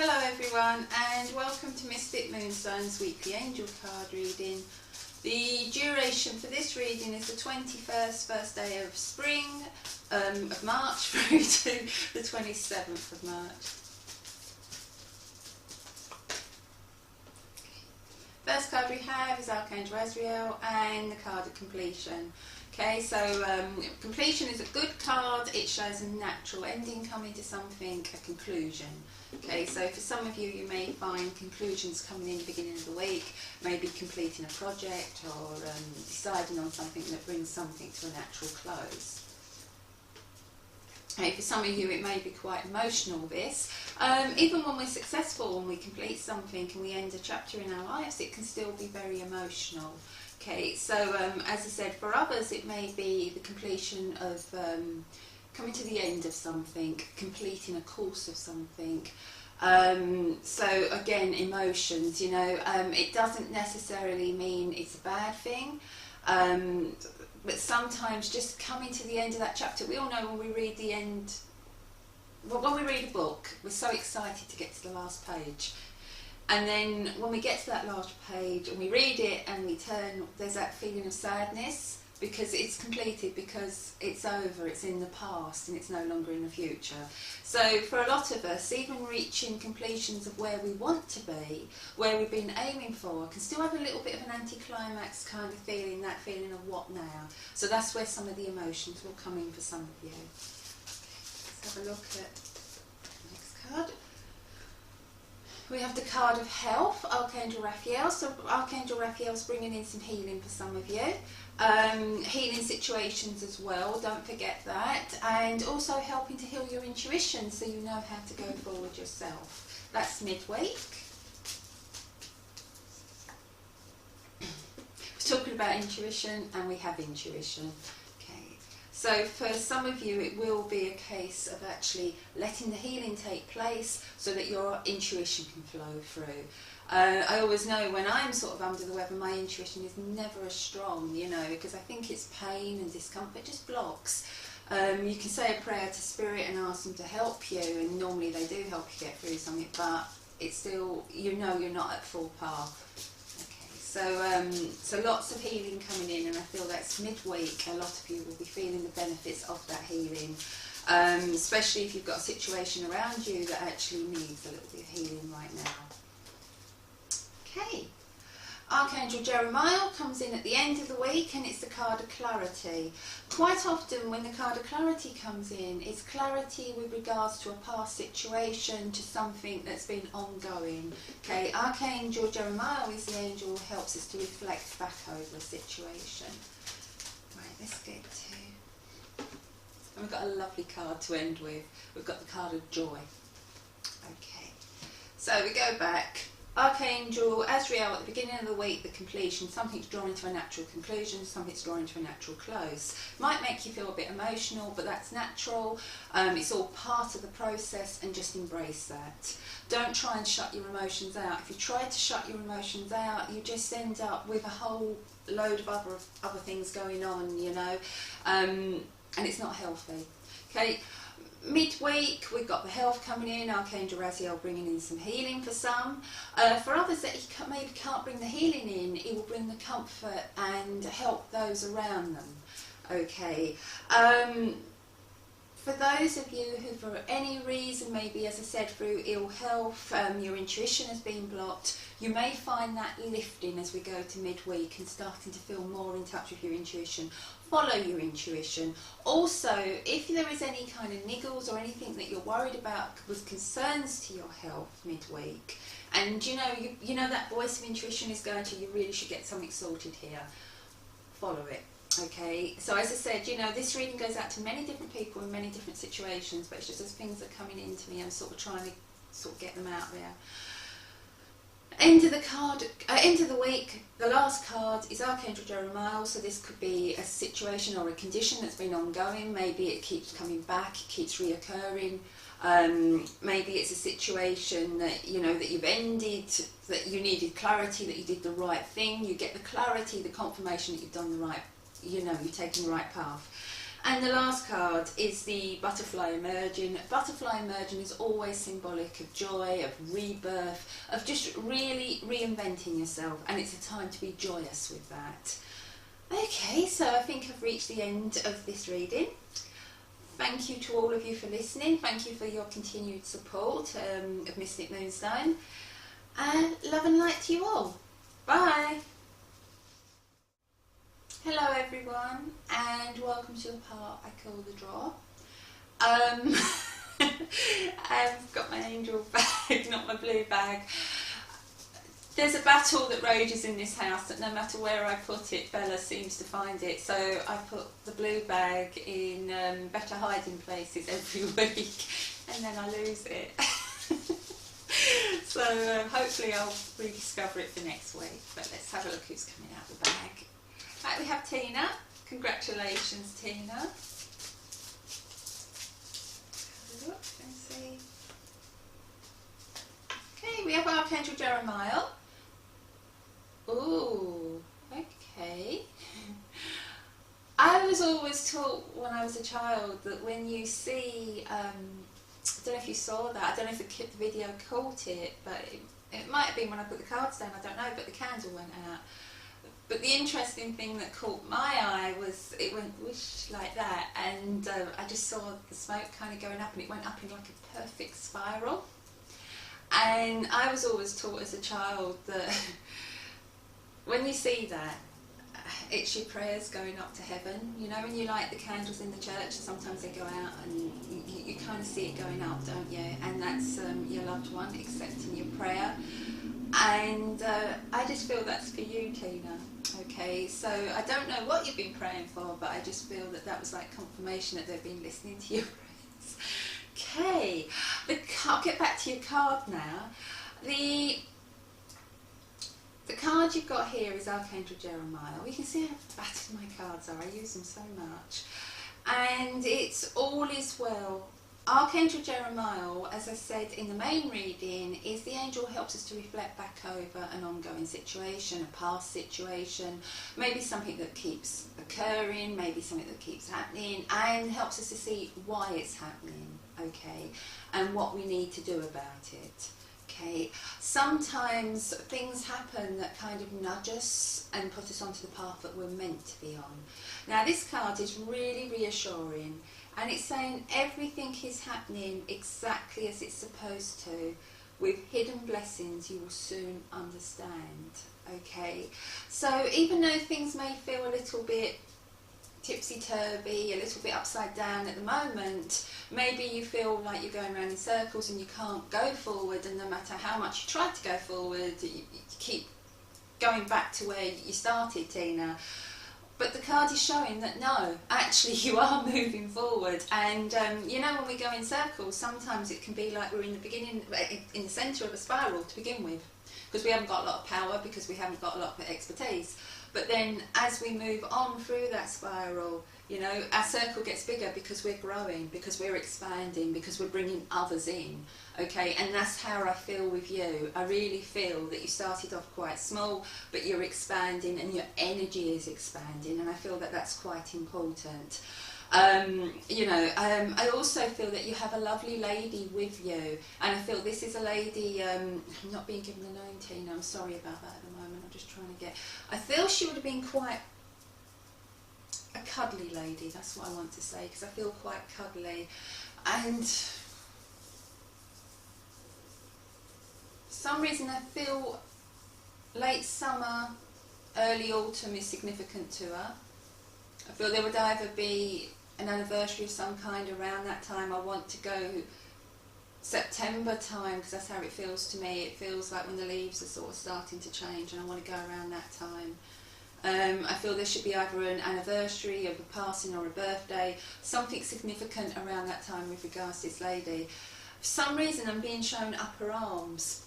Hello everyone and welcome to Mystic Moonstone's weekly angel card reading. The duration for this reading is the 21st, first day of spring of March through to the 27th of March. First card we have is Archangel Azrael and the card of completion. Okay, so completion is a good card. It shows a natural ending coming to something, a conclusion. Okay, so for some of you, you may find conclusions coming in the beginning of the week, maybe completing a project or deciding on something that brings something to a natural close. Okay, for some of you, it may be quite emotional, this. Even when we're successful, when we complete something and we end a chapter in our lives, it can still be very emotional. Okay, so as I said, for others it may be the completion of coming to the end of something, completing a course of something. So again, emotions, you know, it doesn't necessarily mean it's a bad thing, but sometimes just coming to the end of that chapter, we all know when we read the end, well, when we read a book, we're so excited to get to the last page. And then when we get to that last page and we read it and we turn, there's that feeling of sadness because it's completed, because it's over, it's in the past and it's no longer in the future. So for a lot of us, even reaching completions of where we want to be, where we've been aiming for, can still have a little bit of an anticlimax kind of feeling, that feeling of what now. So that's where some of the emotions will come in for some of you. Let's have a look at the next card. We have the card of health, Archangel Raphael. So Archangel Raphael's bringing in some healing for some of you. Healing situations as well, don't forget that. And also helping to heal your intuition so you know how to go forward yourself. That's midweek. We're talking about intuition and we have intuition. So for some of you it will be a case of actually letting the healing take place so that your intuition can flow through. I always know when I'm sort of under the weather, my intuition is never as strong, you know, because I think it's pain and discomfort just blocks. You can say a prayer to Spirit and ask them to help you, and normally they do help you get through something, but it's still, you know, you're not at full path. So lots of healing coming in, and I feel that's midweek. A lot of you will be feeling the benefits of that healing, especially if you've got a situation around you that actually needs a little bit of healing right now. Okay. Archangel Jeremiah comes in at the end of the week and it's the card of clarity. Quite often when the card of clarity comes in, it's clarity with regards to a past situation, to something that's been ongoing. Okay, Archangel Jeremiah is the angel who helps us to reflect back over a situation. Right, let's get to... And we've got a lovely card to end with. We've got the card of joy. Okay, so we go back. Archangel Azrael at the beginning of the week, the completion, something's drawn into a natural conclusion, something's drawn into a natural close. Might make you feel a bit emotional, but that's natural. It's all part of the process, and just embrace that. Don't try and shut your emotions out. If you try to shut your emotions out, you just end up with a whole load of other things going on, you know, and it's not healthy. Okay. Midweek, we've got the health coming in, Archangel Raziel bringing in some healing for some. For others that he maybe can't bring the healing in, he will bring the comfort and help those around them. Okay. For those of you who for any reason, maybe as I said through ill health, your intuition has been blocked, you may find that lifting as we go to midweek and starting to feel more in touch with your intuition. Follow your intuition. Also, if there is any kind of niggles or anything that you're worried about with concerns to your health midweek, and you know that voice of intuition is going to, you really should get something sorted here, follow it. Okay, so as I said, you know, this reading goes out to many different people in many different situations, but it's just as things are coming into me, I'm sort of trying to sort of get them out there. End of the week, the last card is Archangel Jeremiah, so this could be a situation or a condition that's been ongoing. Maybe it keeps coming back, it keeps reoccurring. Maybe it's a situation that, you know, that you've ended, that you needed clarity, that you did the right thing. You get the clarity, the confirmation that you've done the right, you know, you're taking the right path. And the last card is the butterfly emerging. Butterfly emerging is always symbolic of joy, of rebirth, of just really reinventing yourself, and it's a time to be joyous with that. Okay, so I think I've reached the end of this reading. Thank you to all of you for listening. Thank you for your continued support of Mystic Moonstone. And love and light to you all. Bye. Hello everyone, and welcome to the part I call the draw. I've got my angel bag, not my blue bag. There's a battle that rages in this house that no matter where I put it, Bella seems to find it. So I put the blue bag in better hiding places every week, and then I lose it. So hopefully I'll rediscover it for next week. But let's have a look who's coming out of the bag. Right, we have Tina. Congratulations, Tina. Have a look and see. Okay, we have Archangel Jeremiah. Ooh, okay. I was always taught when I was a child that when you see, I don't know if you saw that, I don't know if the video caught it, but it might have been when I put the cards down, I don't know, but the candle went out. But the interesting thing that caught my eye was it went whoosh like that, and I just saw the smoke kind of going up, and it went up in like a perfect spiral. And I was always taught as a child that when you see that, it's your prayers going up to heaven. You know, when you light the candles in the church, and sometimes they go out, and you kind of see it going up, don't you? And that's your loved one accepting your prayer. And I just feel that's for you, Tina. Okay, so I don't know what you've been praying for, but I just feel that that was like confirmation that they've been listening to your prayers. Okay, I'll get back to your card now. The card you've got here is Archangel Jeremiah. We can see how battered my cards are. I use them so much. And it's all is well. Archangel Jeremiah, as I said in the main reading, is the angel who helps us to reflect back over an ongoing situation, a past situation, maybe something that keeps occurring, maybe something that keeps happening, and helps us to see why it's happening, okay, and what we need to do about it. Okay, sometimes things happen that kind of nudge us and put us onto the path that we're meant to be on. Now this card is really reassuring, and it's saying everything is happening exactly as it's supposed to. With hidden blessings you will soon understand. Okay, so even though things may feel a little bit tipsy-turvy, a little bit upside down at the moment, maybe you feel like you're going around in circles and you can't go forward, and no matter how much you try to go forward, you keep going back to where you started, Tina. But the card is showing that no, actually you are moving forward. And you know, when we go in circles, sometimes it can be like we're in the beginning, in the centre of a spiral to begin with, because we haven't got a lot of power, because we haven't got a lot of expertise. But then as we move on through that spiral, you know, our circle gets bigger because we're growing, because we're expanding, because we're bringing others in, okay? And that's how I feel with you. I really feel that you started off quite small, but you're expanding and your energy is expanding, and I feel that that's quite important. You know, I also feel that you have a lovely lady with you, and I feel this is a lady, I'm not being given the name, Tina, I'm sorry about that at the moment, I'm just trying to get, I feel she would have been quite a cuddly lady, that's what I want to say, because I feel quite cuddly, and for some reason I feel late summer, early autumn is significant to her. I feel there would either be an anniversary of some kind around that time. I want to go September time, because that's how it feels to me. It feels like when the leaves are sort of starting to change, and I want to go around that time. I feel there should be either an anniversary of a passing or a birthday, something significant around that time with regards to this lady. For some reason I'm being shown upper arms.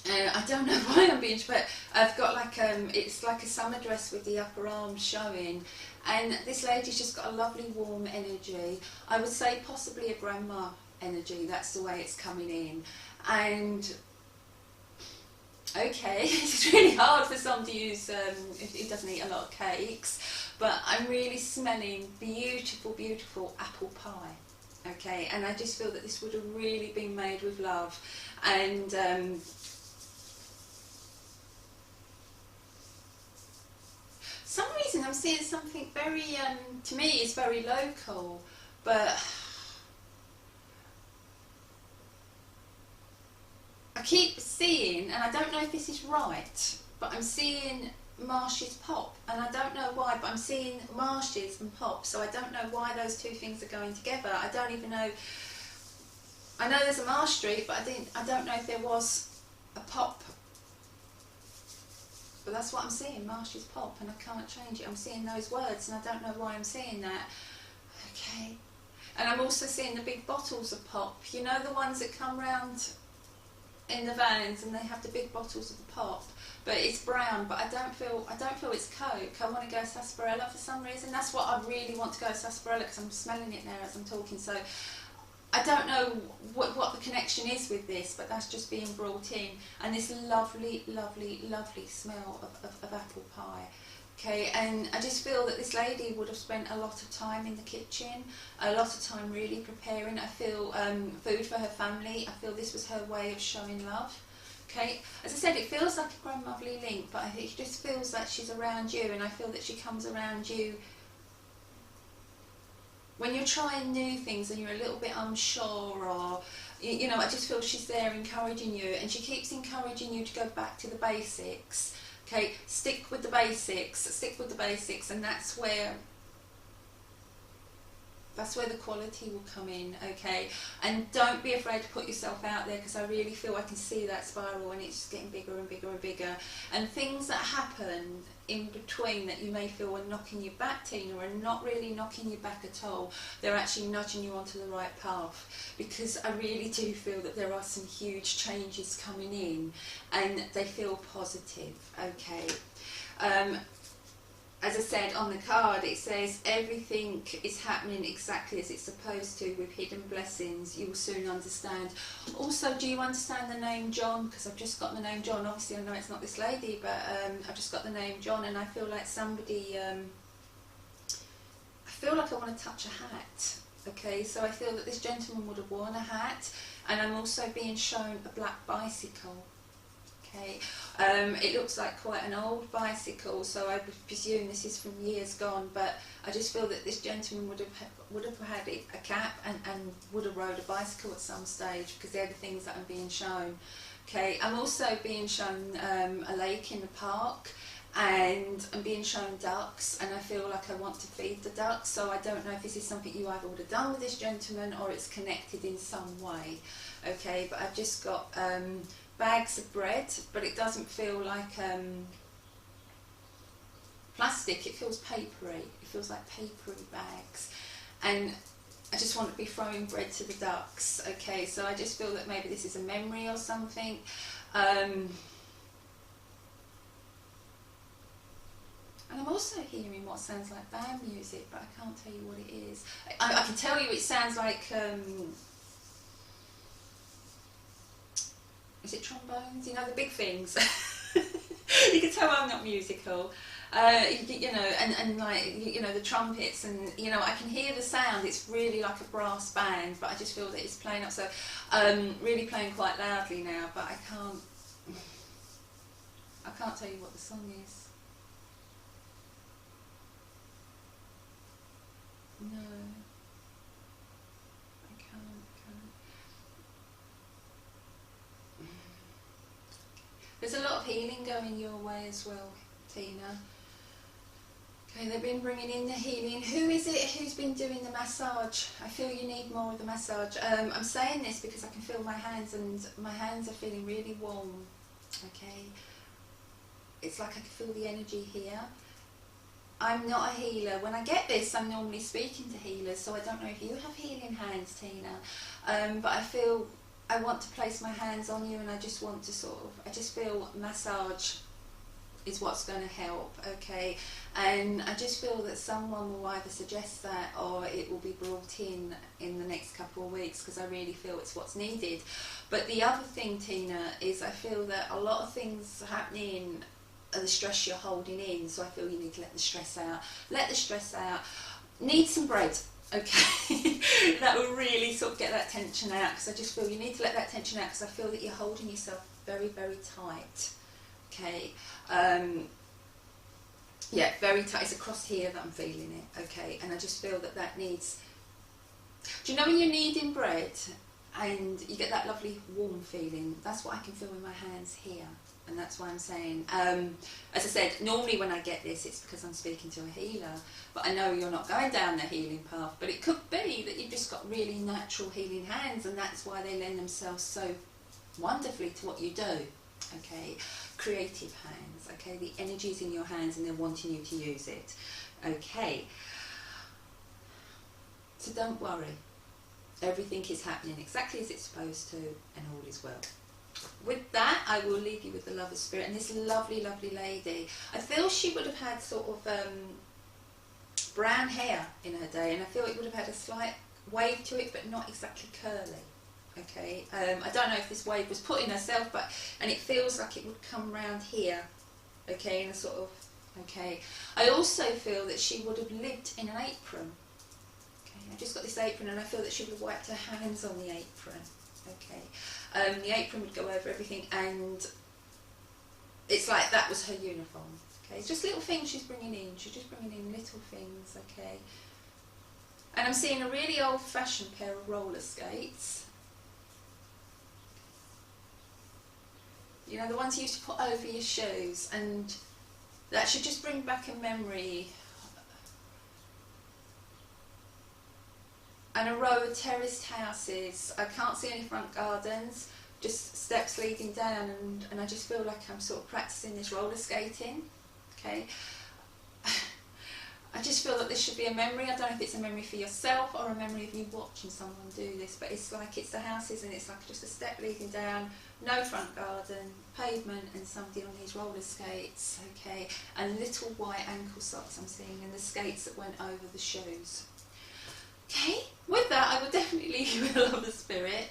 I don't know why I'm being, but I've got like it's like a summer dress with the upper arms showing, and this lady's just got a lovely warm energy. I would say possibly a grandma energy, that's the way it's coming in. And okay, it's really hard for somebody who doesn't eat a lot of cakes, but I'm really smelling beautiful, beautiful apple pie. Okay, and I just feel that this would have really been made with love. And some reason I'm seeing something very, to me, is very local, but I keep seeing, and I don't know if this is right, but I'm seeing Marshes pop, and I don't know why, but I'm seeing Marshes and pop, so I don't know why those two things are going together. I don't even know. I know there's a Marsh Street, but I don't know if there was a pop. But that's what I'm seeing, Marshes pop, and I can't change it. I'm seeing those words, and I don't know why I'm seeing that. Okay. And I'm also seeing the big bottles of pop. You know, the ones that come round in the vans, and they have the big bottles of the pop. But it's brown, but I don't feel it's Coke. I want to go sarsaparilla for some reason. That's what I really want to go, sarsaparilla, because I'm smelling it now as I'm talking. So I don't know what the connection is with this, but that's just being brought in. And this lovely, lovely, lovely smell of apple pie. Okay, and I just feel that this lady would have spent a lot of time in the kitchen, a lot of time really preparing. I feel food for her family. I feel this was her way of showing love. Okay, as I said, it feels like a grandmotherly link, but it just feels like she's around you, and I feel that she comes around you when you're trying new things and you're a little bit unsure, or you know, I just feel she's there encouraging you, and she keeps encouraging you to go back to the basics. Okay, stick with the basics, and that's where the quality will come in. Okay, and don't be afraid to put yourself out there, because I really feel I can see that spiral, and it's just getting bigger and bigger and bigger, and things that happen in between that you may feel are knocking you back, Tina, are not really knocking you back at all. They're actually nudging you onto the right path, because I really do feel that there are some huge changes coming in, and they feel positive. Okay, as I said on the card, it says everything is happening exactly as it's supposed to, with hidden blessings. You will soon understand. Also, do you understand the name John? Because I've just got the name John. Obviously I know it's not this lady, but I've just got the name John, and I feel like somebody, I feel like I want to touch a hat. Okay, so I feel that this gentleman would have worn a hat, and I'm also being shown a black bicycle. Okay, it looks like quite an old bicycle, so I presume this is from years gone, but I just feel that this gentleman would have had a cap and would have rode a bicycle at some stage, because they're the things that I'm being shown. Okay, I'm also being shown a lake in the park, and I'm being shown ducks, and I feel like I want to feed the ducks, so I don't know if this is something you either would have done with this gentleman or it's connected in some way. Okay, but I've just got bags of bread, but it doesn't feel like plastic, it feels papery. It feels like papery bags, and I just want to be throwing bread to the ducks. Okay, so I just feel that maybe this is a memory or something. And I'm also hearing what sounds like band music, but I can't tell you what it is. I can tell you it sounds like is it trombones? You know, the big things. You can tell I'm not musical. You know, and like, you know, the trumpets, and you know, I can hear the sound. It's really like a brass band, but I just feel that it's playing up, so really playing quite loudly now, but I can't tell you what the song is. No, I can't. There's a lot of healing going your way as well, Tina. Okay, they've been bringing in the healing. Who is it who's been doing the massage? I feel you need more of the massage. I'm saying this because I can feel my hands, and my hands are feeling really warm. Okay, it's like I can feel the energy here. I'm not a healer. When I get this, I'm normally speaking to healers, so I don't know if you have healing hands, Tina. But I feel I want to place my hands on you, and I just want to I just feel massage is what's going to help. Okay, and I just feel that someone will either suggest that, or it will be brought in the next couple of weeks, because I really feel it's what's needed. But the other thing, Tina, is I feel that a lot of things happening the stress you're holding in. So I feel you need to let the stress out. Let the stress out. Need some bread. Okay, that will really sort of get that tension out, because I just feel you need to let that tension out, because I feel that you're holding yourself very, very tight. Okay, yeah, very tight. It's across here that I'm feeling it. Okay, and I just feel that that needs. Do you know when you're kneading bread and you get that lovely warm feeling? That's what I can feel in my hands here. And that's why I'm saying, as I said, normally when I get this, it's because I'm speaking to a healer. But I know you're not going down the healing path. But it could be that you've just got really natural healing hands, and that's why they lend themselves so wonderfully to what you do. Okay, creative hands. Okay, the energy's in your hands, and they're wanting you to use it. Okay, so don't worry. Everything is happening exactly as it's supposed to, and all is well. With that, I will leave you with the Lover's Spirit and this lovely, lovely lady. I feel she would have had sort of brown hair in her day, and I feel it would have had a slight wave to it, but not exactly curly. Okay, I don't know if this wave was put in herself, and it feels like it would come round here. Okay, in a sort of, okay. I also feel that she would have lived in an apron. Okay, I've just got this apron, and I feel that she would have wiped her hands on the apron. Okay, the apron would go over everything, and it's like that was her uniform. Okay, it's just little things she's bringing in. She's just bringing in little things. Okay, and I'm seeing a really old-fashioned pair of roller skates. You know, the ones you used to put over your shoes, and that should just bring back a memory. And a row of terraced houses. I can't see any front gardens, just steps leading down, and I just feel like I'm sort of practicing this roller skating. Okay, I just feel that this should be a memory. I don't know if it's a memory for yourself or a memory of you watching someone do this, but it's like it's the houses, and it's like just a step leading down, no front garden, pavement, and somebody on these roller skates. Okay, and little white ankle socks I'm seeing, and the skates that went over the shoes. Okay, with that, I will definitely leave you with a Lover's Spirit.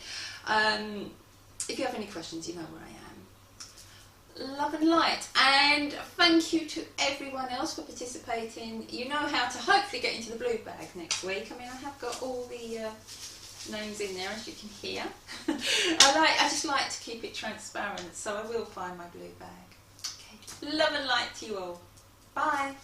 If you have any questions, you know where I am. Love and light, and thank you to everyone else for participating. You know how to hopefully get into the blue bag next week. I mean, I have got all the names in there, as you can hear. I just like to keep it transparent, so I will find my blue bag. Okay, love and light to you all. Bye.